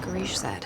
Garish said.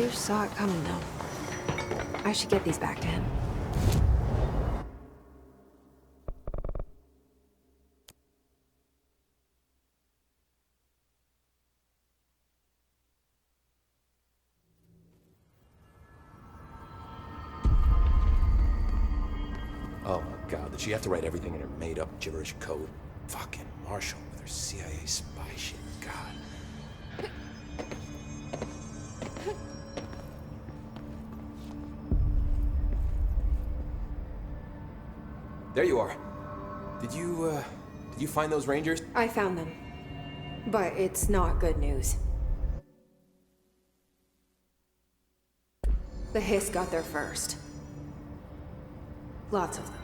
Parrish saw it coming, though. I should get these back to him. Oh my god, did she have to write everything in her made-up gibberish code? Fucking Marshall with her CIA spy shit, god. There you are. Did you find those Rangers? I found them. But it's not good news. The Hiss got there first. Lots of them.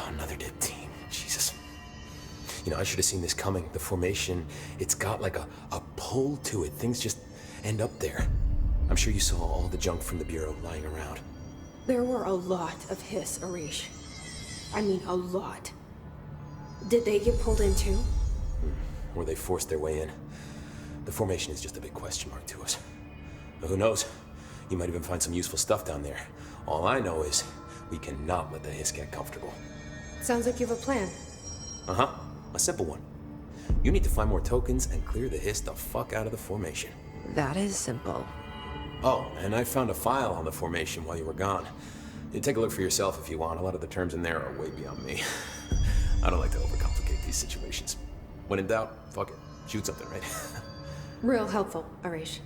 Another dead team. Jesus. You know, I should have seen this coming. The formation, it's got like a pull to it. Things just end up there. I'm sure you saw all the junk from the Bureau lying around. There were a lot of Hiss, Arish. I mean, a lot. Did they get pulled in too? Or they forced their way in. The formation is just a big question mark to us. But who knows? You might even find some useful stuff down there. All I know is we cannot let the Hiss get comfortable. Sounds like you have a plan. Uh-huh. A simple one. You need to find more tokens and clear the Hiss the fuck out of the formation. That is simple. Oh, and I found a file on the formation while you were gone. You take a look for yourself if you want. A lot of the terms in there are way beyond me. I don't like to overcomplicate these situations. When in doubt, fuck it. Shoot something, right? Real helpful, Arish.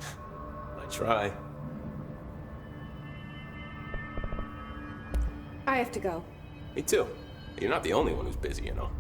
I try. I have to go. Me too. You're not the only one who's busy, you know.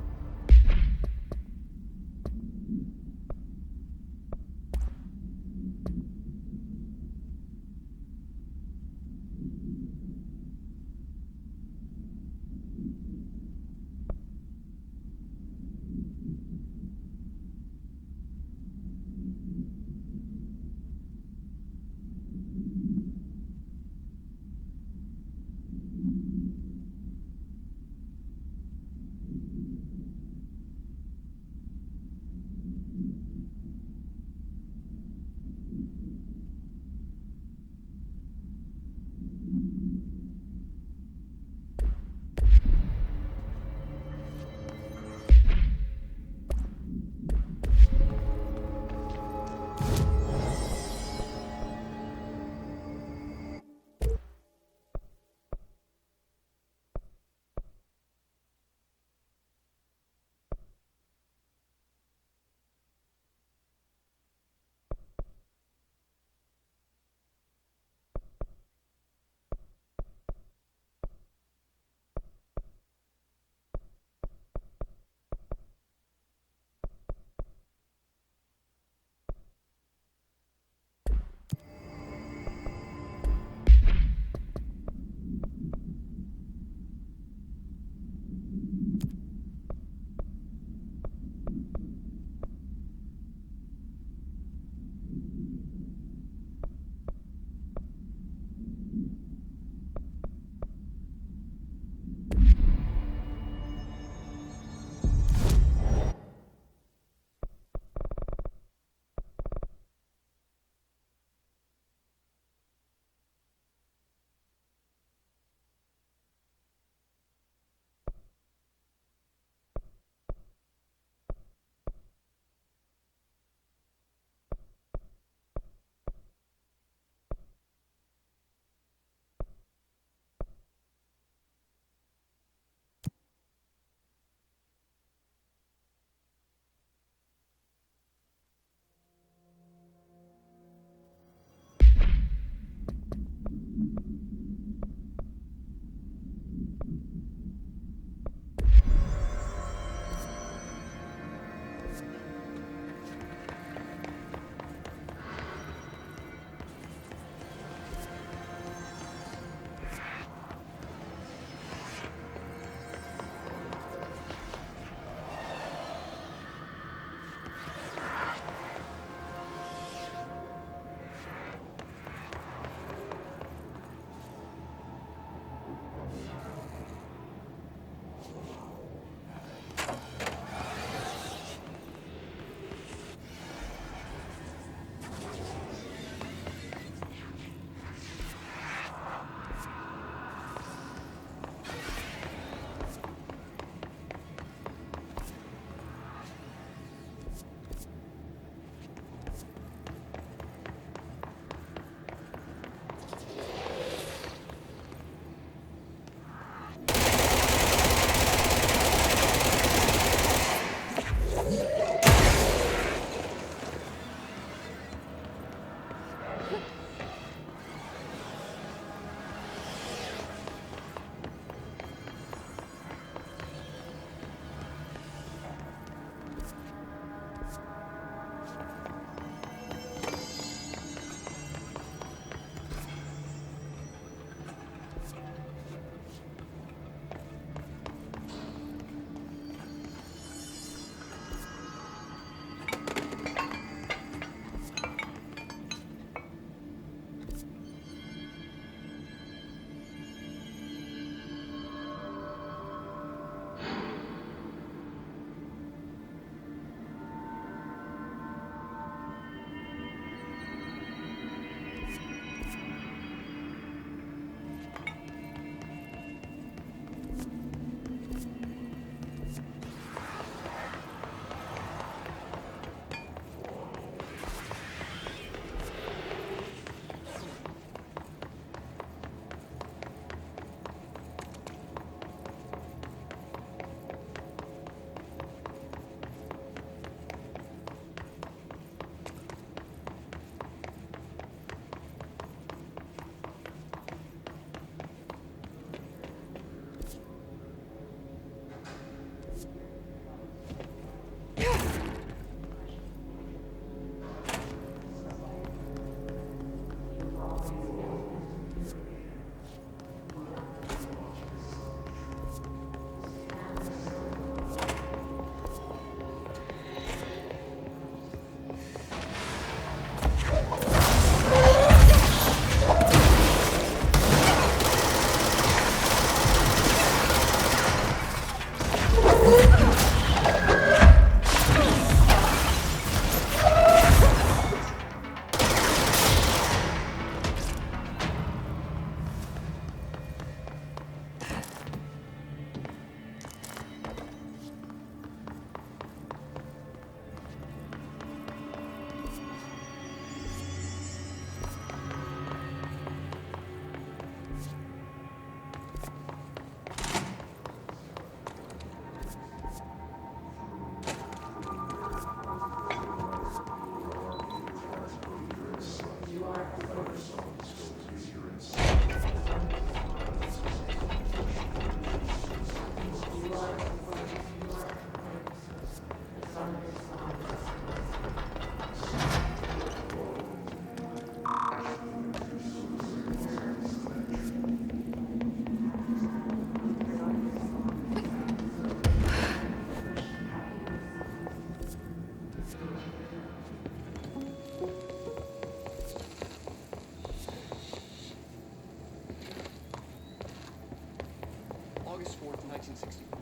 August 4th, 1964.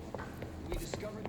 We discovered...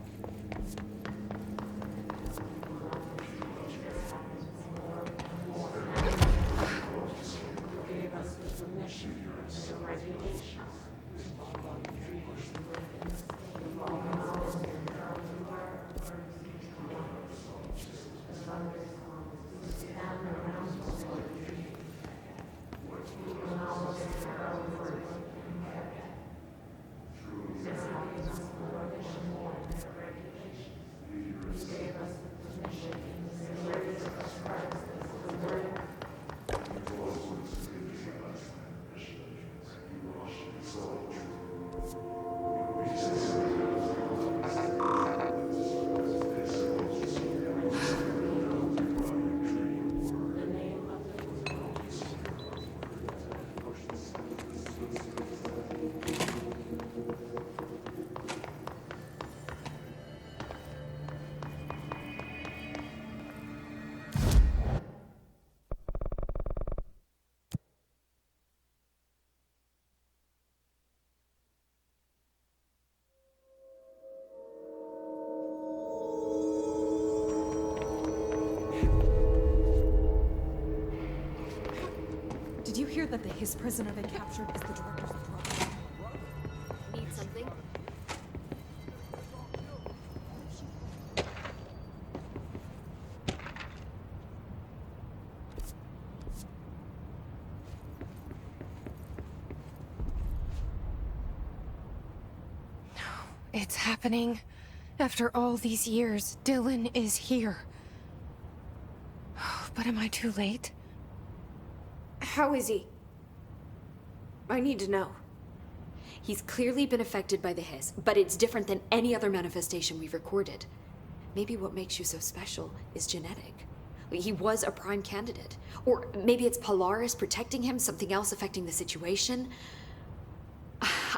Did you hear that the Hiss prisoner they captured is the director's brother? Need something? It's happening. After all these years, Dylan is here. But am I too late? How is he? I need to know. He's clearly been affected by the Hiss, but it's different than any other manifestation we've recorded. Maybe what makes you so special is genetic. He was a prime candidate. Or maybe it's Polaris protecting him, something else affecting the situation.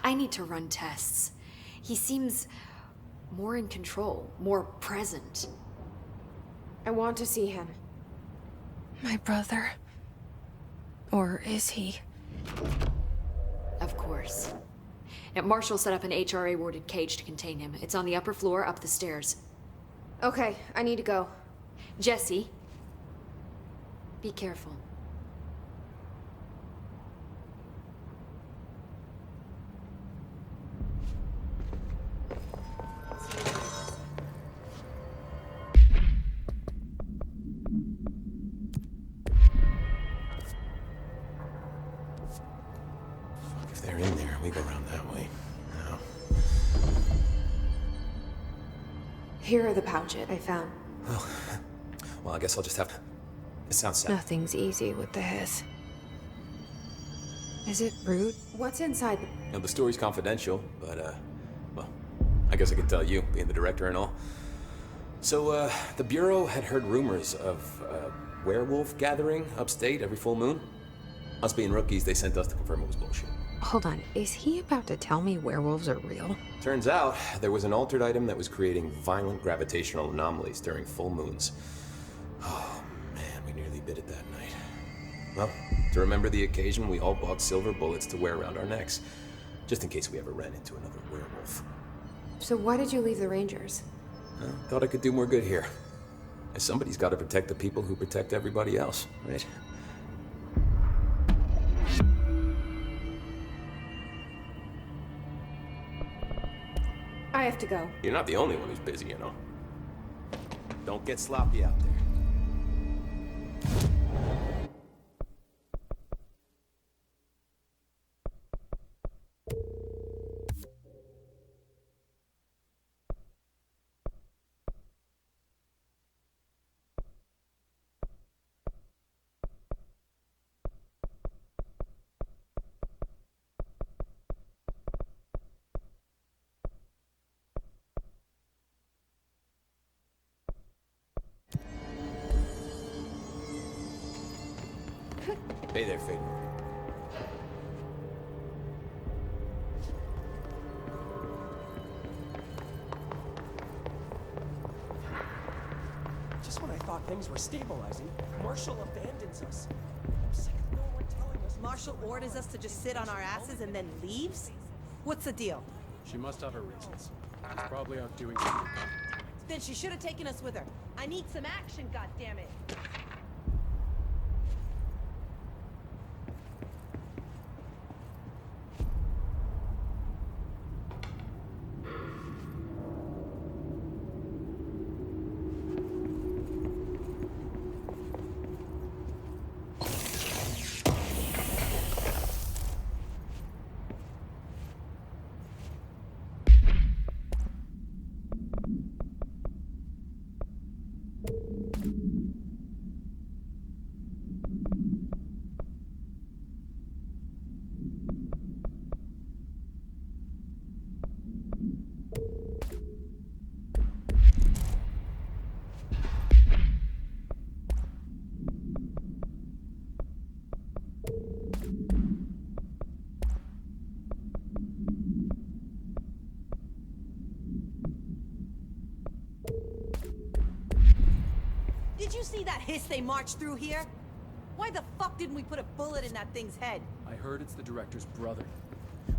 I need to run tests. He seems more in control, more present. I want to see him. My brother. Or is he? Of course. Now, Marshall set up an HRA-warded cage to contain him. It's on the upper floor, up the stairs. Okay, I need to go. Jesse, be careful. If they're in there, we go around that way. No. Here are the pouches I found. Well, I guess I'll just have to... It sounds sad. Nothing's easy with the Hiss. Is it rude? What's inside? You know, the story's confidential, but, well, I guess I could tell you, being the director and all. So, the Bureau had heard rumors of a werewolf gathering upstate every full moon. Us being rookies, they sent us to confirm it was bullshit. Hold on, is he about to tell me werewolves are real? Turns out, there was an altered item that was creating violent gravitational anomalies during full moons. Oh, man, we nearly bit it that night. Well, to remember the occasion, we all bought silver bullets to wear around our necks, just in case we ever ran into another werewolf. So why did you leave the Rangers? Thought I could do more good here. Somebody's got to protect the people who protect everybody else, right? I have to go. You're not the only one who's busy, you know. Don't get sloppy out there. Hey there, Faden. Just when I thought things were stabilizing, Marshall abandons us. I'm sick of no one telling us. Marshall orders us to just sit on our asses and then leaves? What's the deal? She must have her reasons. She's probably out doing something. Then she should have taken us with her. I need some action, goddammit. Did you see that hiss they marched through here? Why the fuck didn't we put a bullet in that thing's head? I heard it's the director's brother.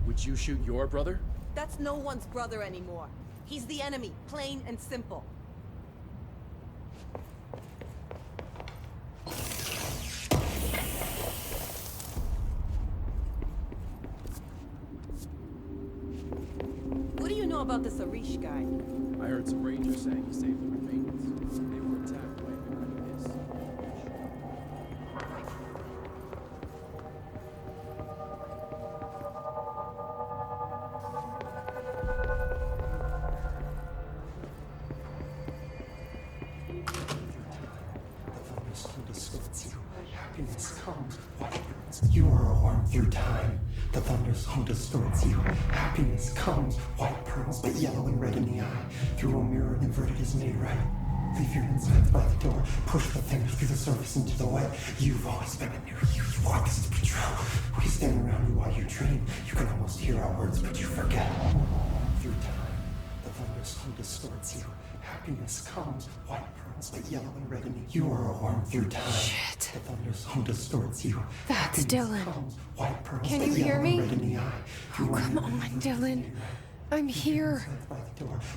Would you shoot your brother? That's no one's brother anymore. He's the enemy, plain and simple. What do you know about this Arish guy? I heard some rangers saying he saved the remains. They were attacked by a big hiss. Happiness comes. You are a worm through time. The thunderstorm distorts you. Happiness comes. White pearls, but yellow and red in the eye. Through a mirror, inverted is made right. Leave your insides by the door. Push the fingers through the surface into the white. You've always been a new you. You want this to be true. We stand around you while you dream. You can almost hear our words, but you forget. Through time, the thunderstorm distorts you. Happiness comes. White pearls, but yellow and red in the eye. You are a worm through time. Shit. The thunderstorm distorts you. That's Dylan. Comes. White pearls, Can but you hear yellow me? and red in the eye. Oh, come on, Dylan. I'm here.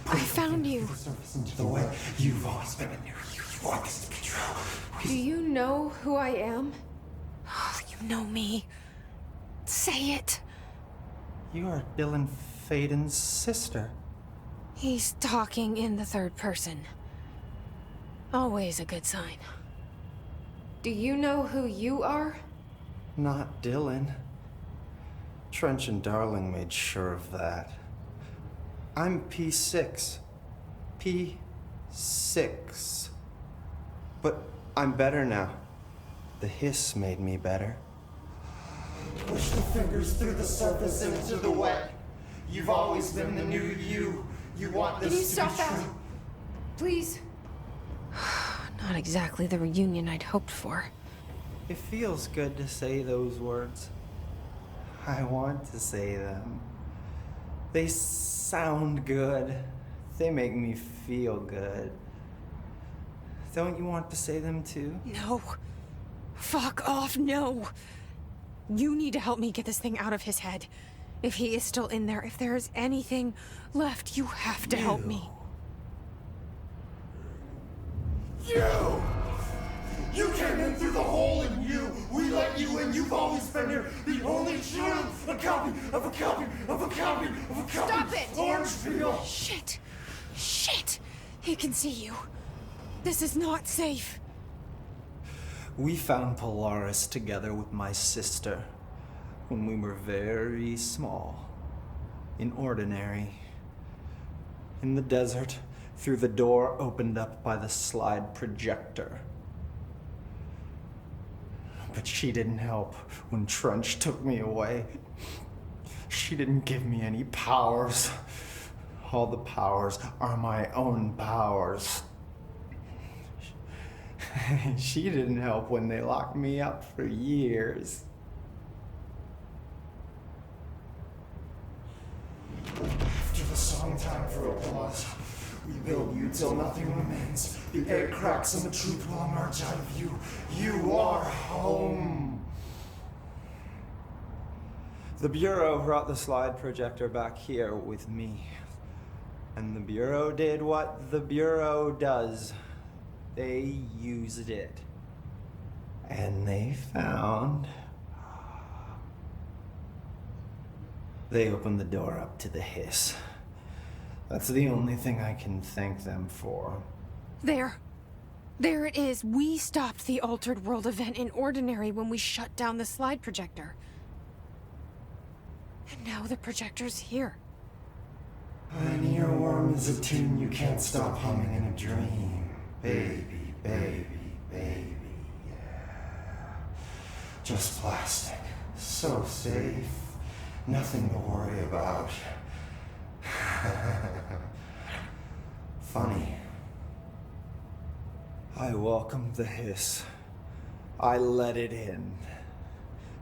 I found you. Into the way. You've always been a new you. You want this to be true. Do you know who I am? You know me. Say it. You are Dylan Faden's sister. He's talking in the third person. Always a good sign. Do you know who you are? Not Dylan. Trench and Darling made sure of that. I'm P6. P6. But I'm better now. The hiss made me better. Push the fingers through the surface into the wet. You've always been the new you. You want this Can you to stop be that? true. Please. Not exactly the reunion I'd hoped for. It feels good to say those words. I want to say them. They sound good. They make me feel good. Don't you want to say them too? No. Fuck off, no. You need to help me get this thing out of his head. If he is still in there, if there is anything left, you have to help me. You! You came in through the hole in you. We let you in. You've always been here. The only true. A copy of a copy of a copy of a copy. Stop it! Orange peel. Shit. Shit. He can see you. This is not safe. We found Polaris together with my sister when we were very small, in Ordinary, in the desert, through the door opened up by the slide projector. But she didn't help when Trench took me away. She didn't give me any powers. All the powers are my own powers. She didn't help when they locked me up for years. After the song, time for applause. We build you till nothing remains. The egg cracks and the truth will emerge out of you. You are home. The Bureau brought the slide projector back here with me. And the Bureau did what the Bureau does. They used it. And they found... They opened the door up to the hiss. That's the only thing I can thank them for. There. There it is. We stopped the Altered World event in Ordinary when we shut down the slide projector. And now the projector's here. An earworm is a tune you can't stop humming in a dream. Baby, baby, baby, yeah. Just plastic. So safe. Nothing to worry about. Funny. I welcomed the hiss. I let it in.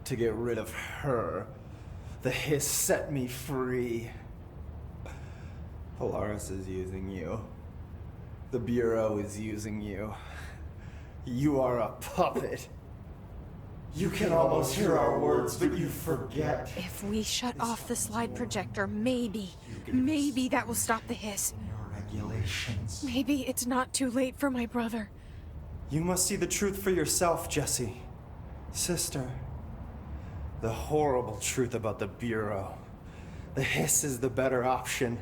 To get rid of her. The hiss set me free. Polaris is using you. The Bureau is using you. You are a puppet. You can almost hear our words, but you forget. If we shut off the slide projector, maybe that will stop the hiss. Your regulations. Maybe it's not too late for my brother. You must see the truth for yourself, Jesse. Sister. The horrible truth about the Bureau. The hiss is the better option.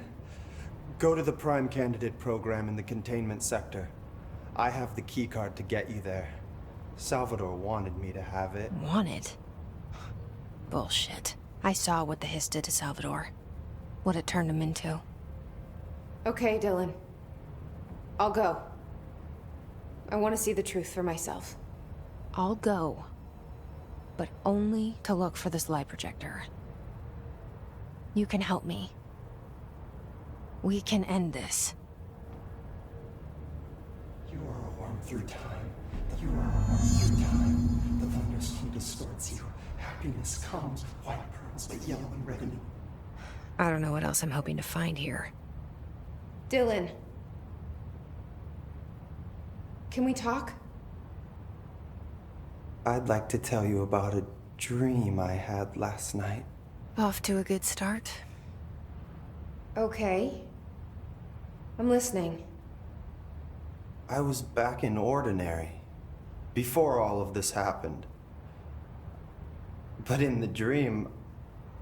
Go to the Prime Candidate program in the containment sector. I have the keycard to get you there. Salvador wanted me to have it. Wanted? Bullshit. I saw what the hiss did to Salvador. What it turned him into. Okay, Dylan. I'll go. I want to see the truth for myself. I'll go. But only to look for the slide projector. You can help me. We can end this. You are a worm through time. You are a worm through time. The thunderstorm distorts you. Happiness comes, white pearls, but yellow and red and... I don't know what else I'm hoping to find here. Dylan. Can we talk? I'd like to tell you about a dream I had last night. Off to a good start. Okay. I'm listening. I was back in Ordinary. Before all of this happened. But in the dream,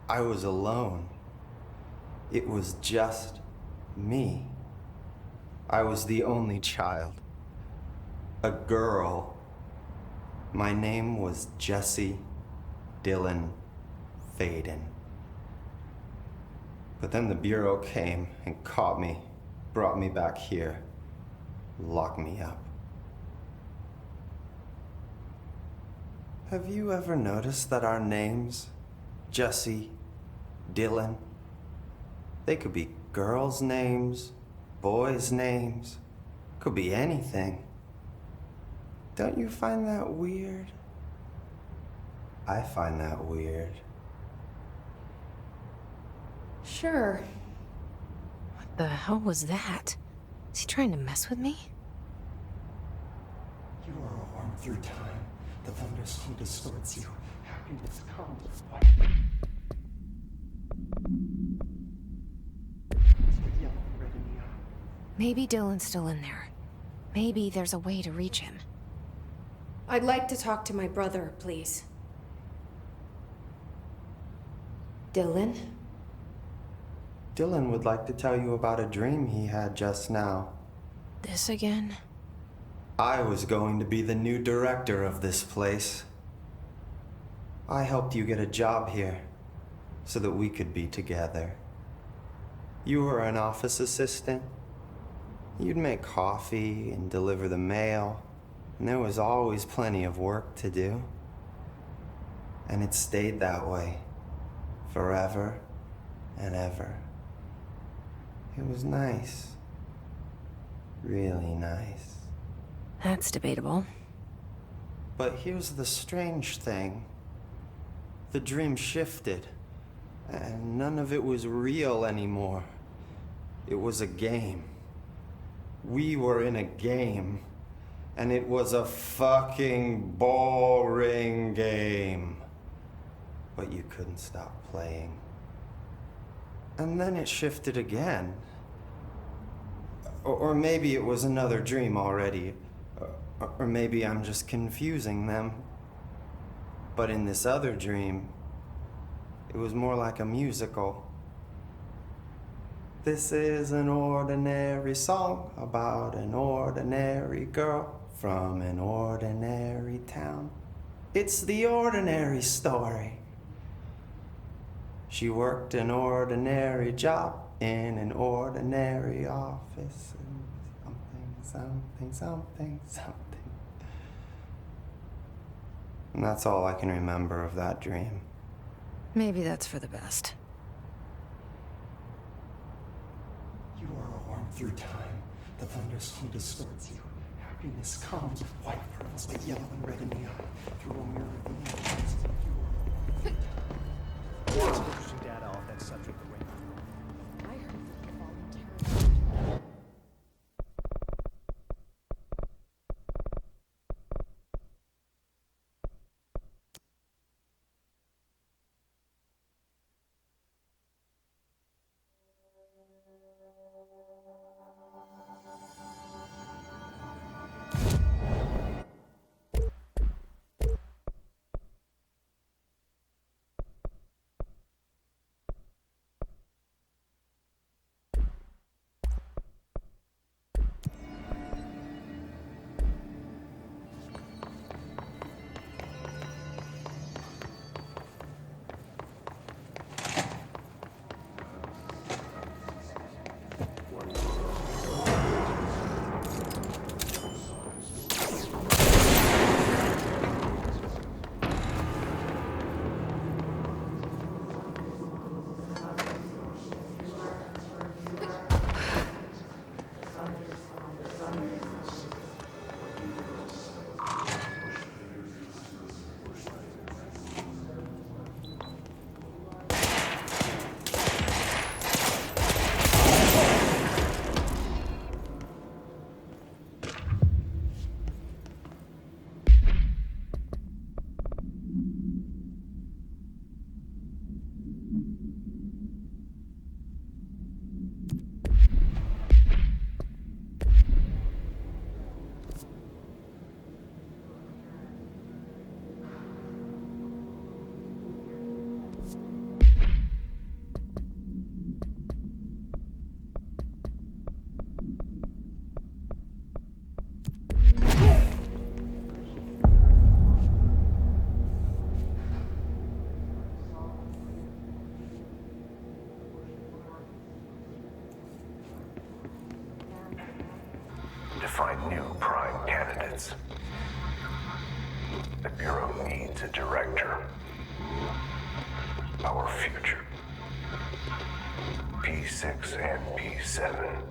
I was alone. It was just me. I was the only child. A girl. My name was Jesse Dylan Faden. But then the Bureau came and caught me, brought me back here, locked me up. Have you ever noticed that our names, Jesse, Dylan, they could be girls' names, boys' names, could be anything. Don't you find that weird? I find that weird. Sure. What the hell was that? Is he trying to mess with me? You are a worm through time. The thunderstorm distorts you. Happiness comes, white but yellow and red in the eye. Maybe Dylan's still in there. Maybe there's a way to reach him. I'd like to talk to my brother, please. Dylan? Dylan would like to tell you about a dream he had just now. This again? I was going to be the new director of this place. I helped you get a job here so that we could be together. You were an office assistant. You'd make coffee and deliver the mail, and there was always plenty of work to do. And it stayed that way, forever and ever. It was nice. Really nice. That's debatable. But here's the strange thing. The dream shifted, and none of it was real anymore. It was a game. We were in a game, and it was a fucking boring game. But you couldn't stop playing. And then it shifted again. Or maybe it was another dream already. Or maybe I'm just confusing them. But in this other dream, it was more like a musical. This is an ordinary song about an ordinary girl from an ordinary town. It's the ordinary story. She worked an ordinary job in an ordinary office. Something. And that's all I can remember of that dream. Maybe that's for the best. You are warm through time. The thunderstorm distorts you. Happiness comes with white pearls, but yellow and red in the eye. Through a mirror of the universe, you are Let's push your data off that subject away. I heard that you voluntarily. To find new prime candidates. The Bureau needs a director. Our future. P6 and P7.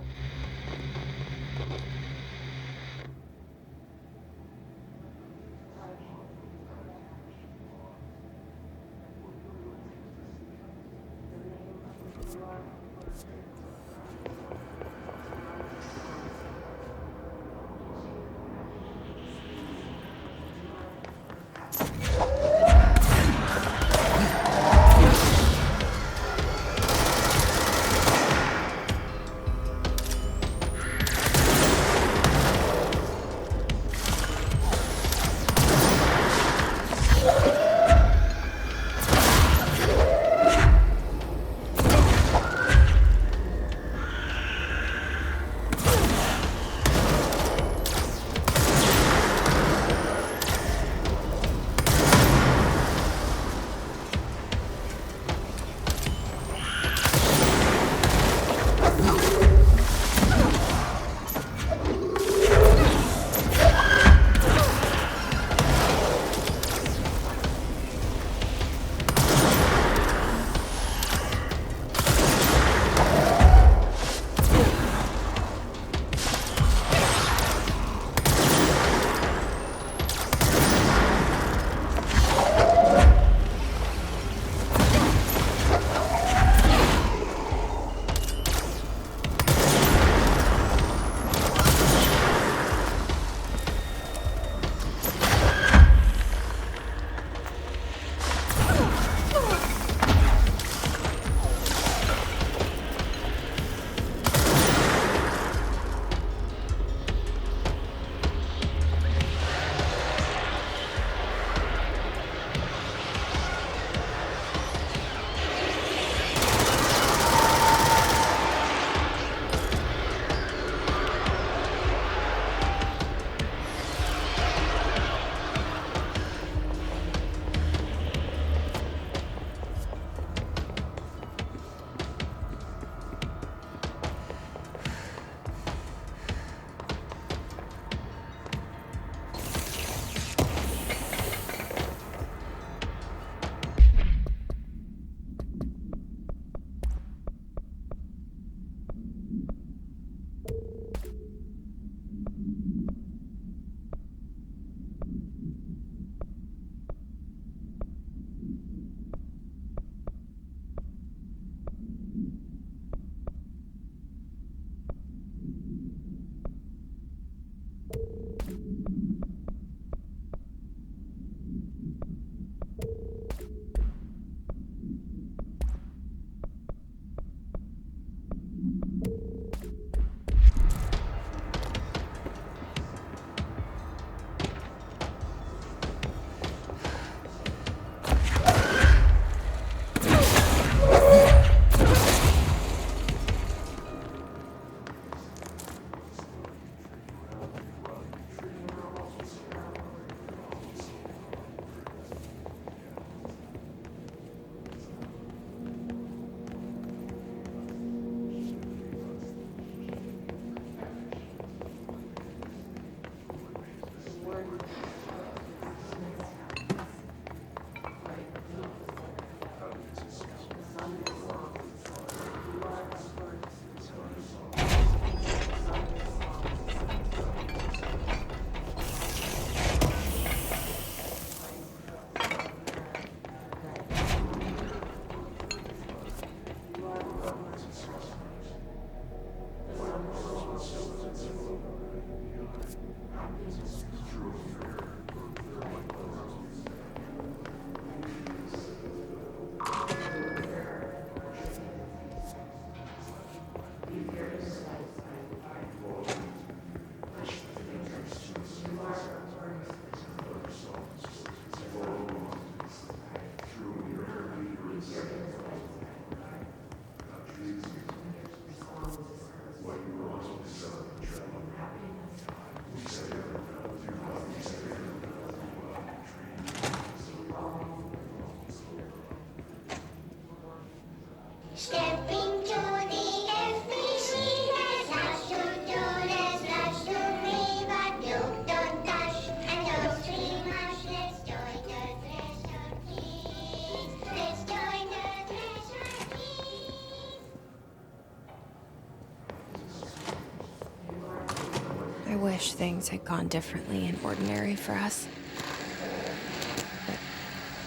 wish things had gone differently in Ordinary for us.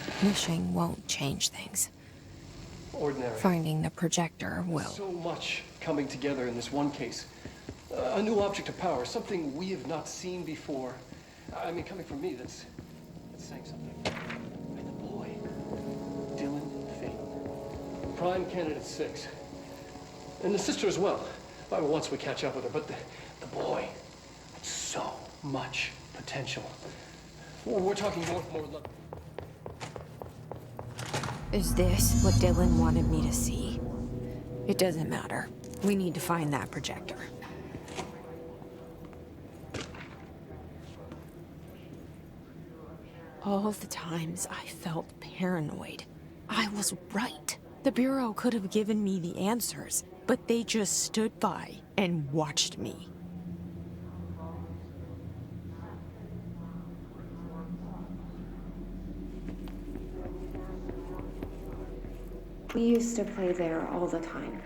But wishing won't change things. Ordinary. Finding the projector will. So much coming together in this one case. A new object of power, something we have not seen before. I mean, coming from me, that's saying something. And the boy, Dylan Faden, Prime Candidate 6. And the sister as well. Once we catch up with her, but the boy, so much potential. We're talking Northmore level. Is this what Dylan wanted me to see? It doesn't matter. We need to find that projector. All the times I felt paranoid, I was right. The Bureau could have given me the answers, but they just stood by and watched me. We used to play there all the time.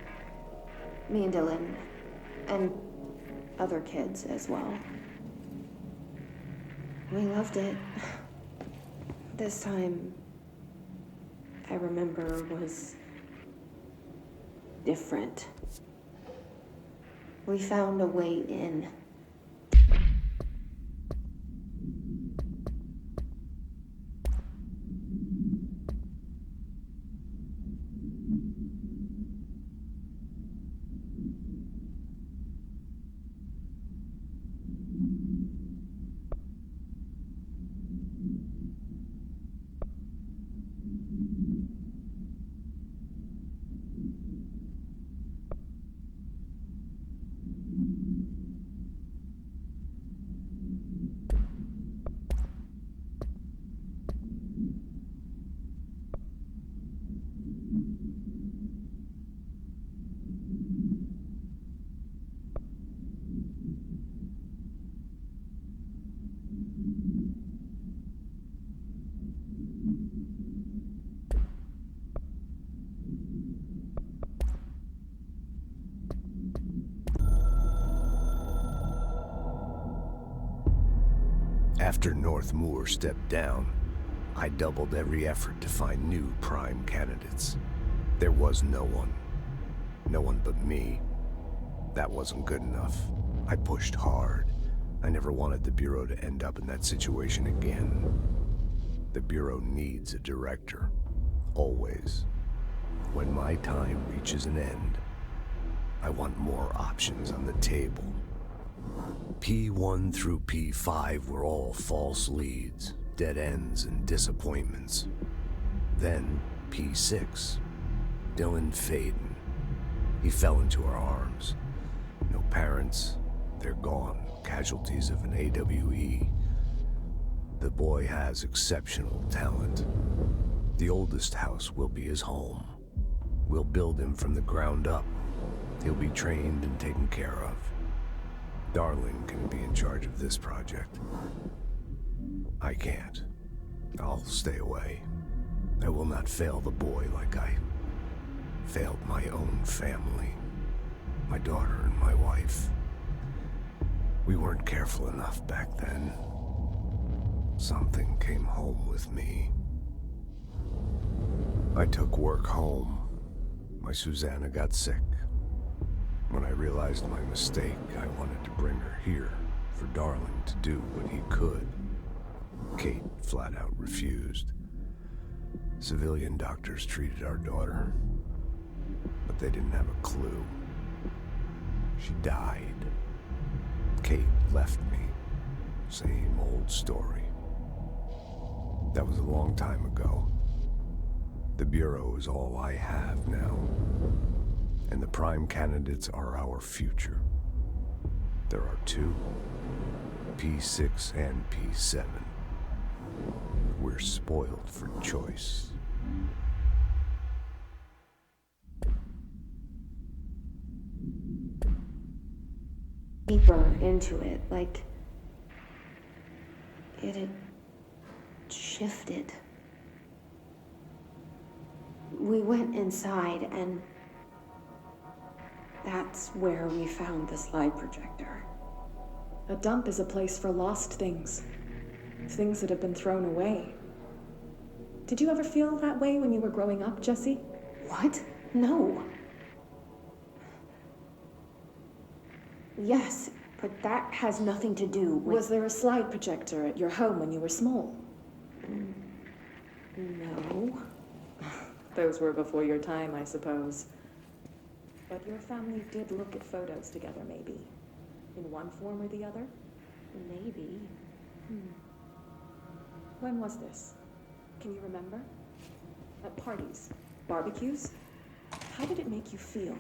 Me and Dylan, and other kids as well. We loved it. This time, I remember, was different. We found a way in. After Northmore stepped down, I doubled every effort to find new prime candidates. There was no one. No one but me. That wasn't good enough. I pushed hard. I never wanted the Bureau to end up in that situation again. The Bureau needs a director. Always. When my time reaches an end, I want more options on the table. P1 through P5 were all false leads, dead ends, and disappointments. Then P6, Dylan Faden. He fell into our arms. No parents, they're gone, casualties of an AWE. The boy has exceptional talent. The oldest house will be his home. We'll build him from the ground up. He'll be trained and taken care of. Darling can be in charge of this project. I can't. I'll stay away. I will not fail the boy like I failed my own family. My daughter and my wife. We weren't careful enough back then. Something came home with me. I took work home. My Susanna got sick. When I realized my mistake, I wanted to bring her here for Darling to do what he could. Kate flat out refused. Civilian doctors treated our daughter, but they didn't have a clue. She died. Kate left me. Same old story. That was a long time ago. The Bureau is all I have now. And the prime candidates are our future. There are two, P6 and P7. We're spoiled for choice. Deeper into it, like it had shifted. We went inside, and that's where we found the slide projector. A dump is a place for lost things. Things that have been thrown away. Did you ever feel that way when you were growing up, Jesse? What? No. Yes, but that has nothing to do with... Was there a slide projector at your home when you were small? No. Those were before your time, I suppose. But your family did look at photos together, maybe. In one form or the other? Maybe. When was this? Can you remember? At parties? Barbecues? How did it make you feel?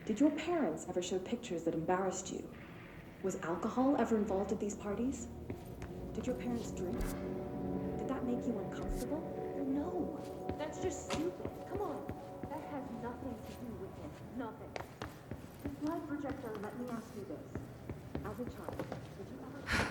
Did your parents ever show pictures that embarrassed you? Was alcohol ever involved at these parties? Did your parents drink? Did that make you uncomfortable? No. That's just stupid. Come on. That has nothing to do with it. Nothing. The slide projector, let me ask you this. As a child, did you ever...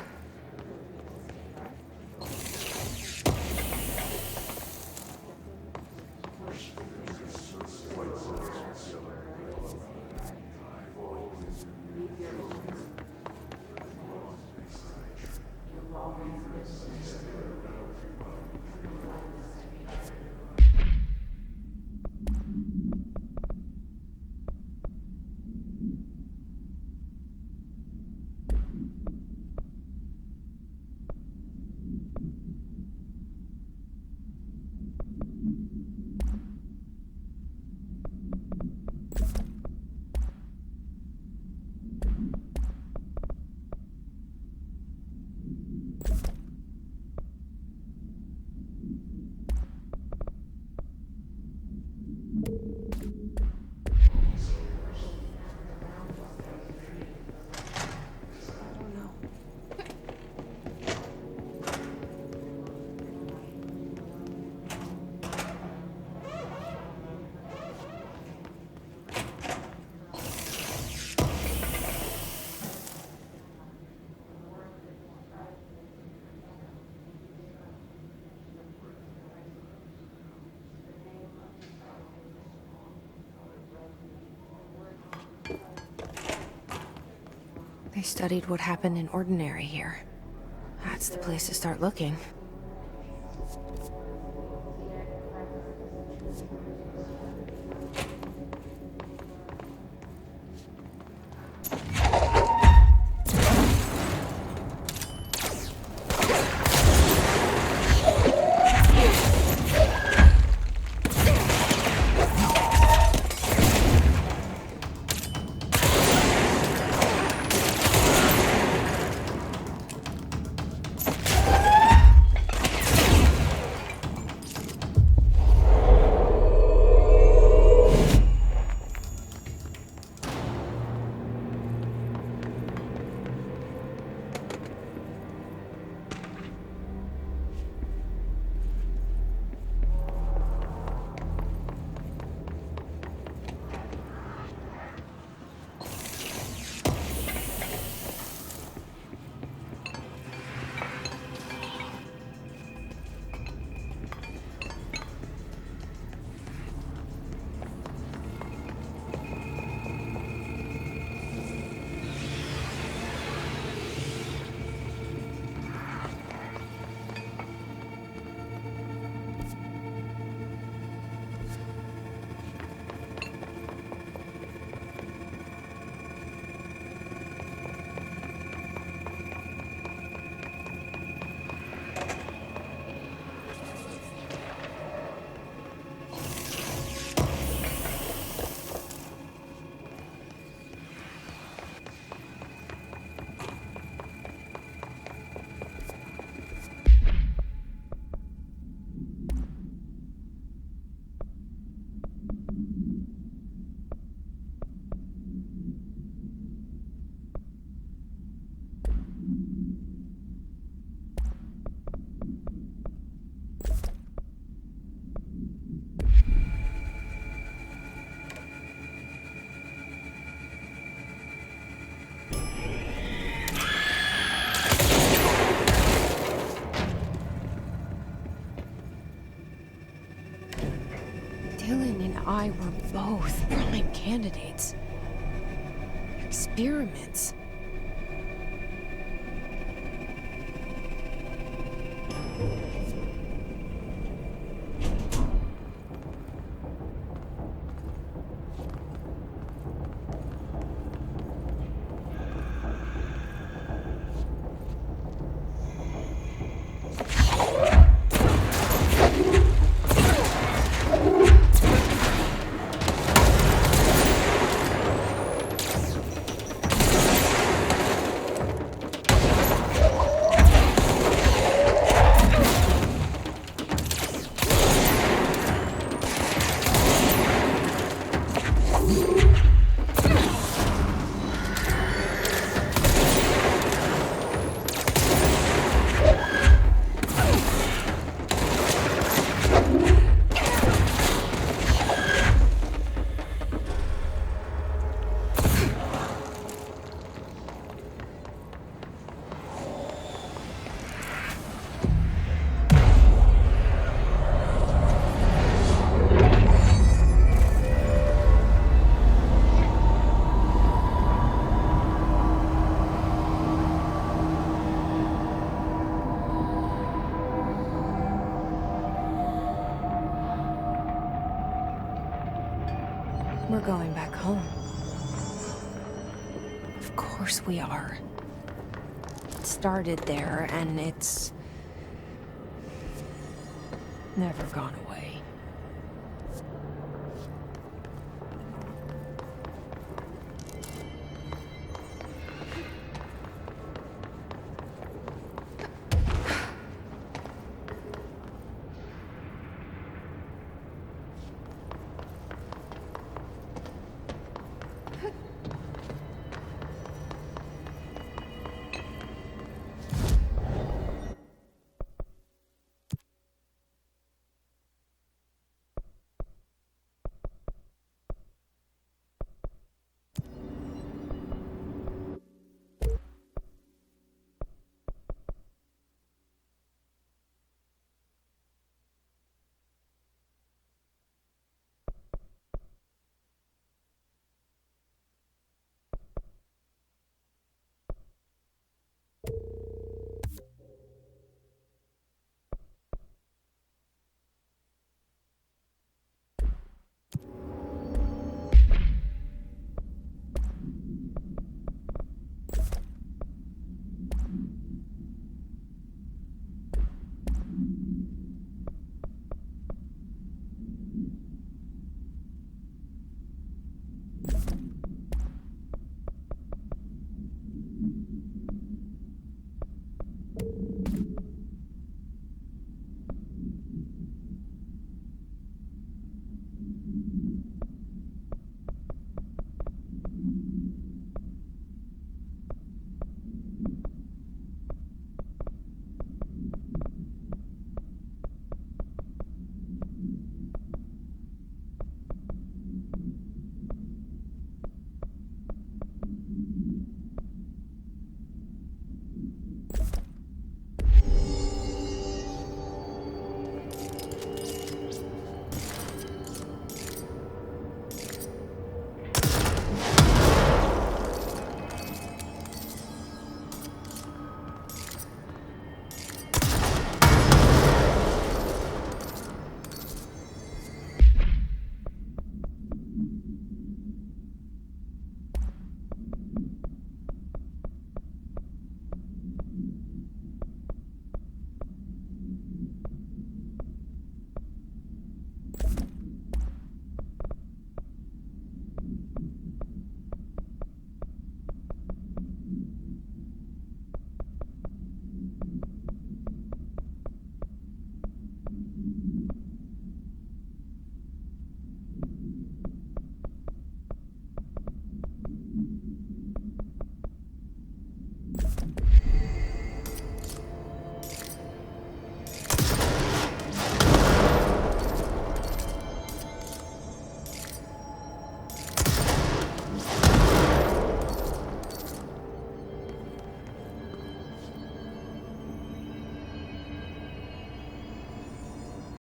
They studied what happened in Ordinary here. That's the place to start looking. Dylan and I were both prime candidates. Experiments. We're going back home. Of course we are. It started there, and it's never gone away.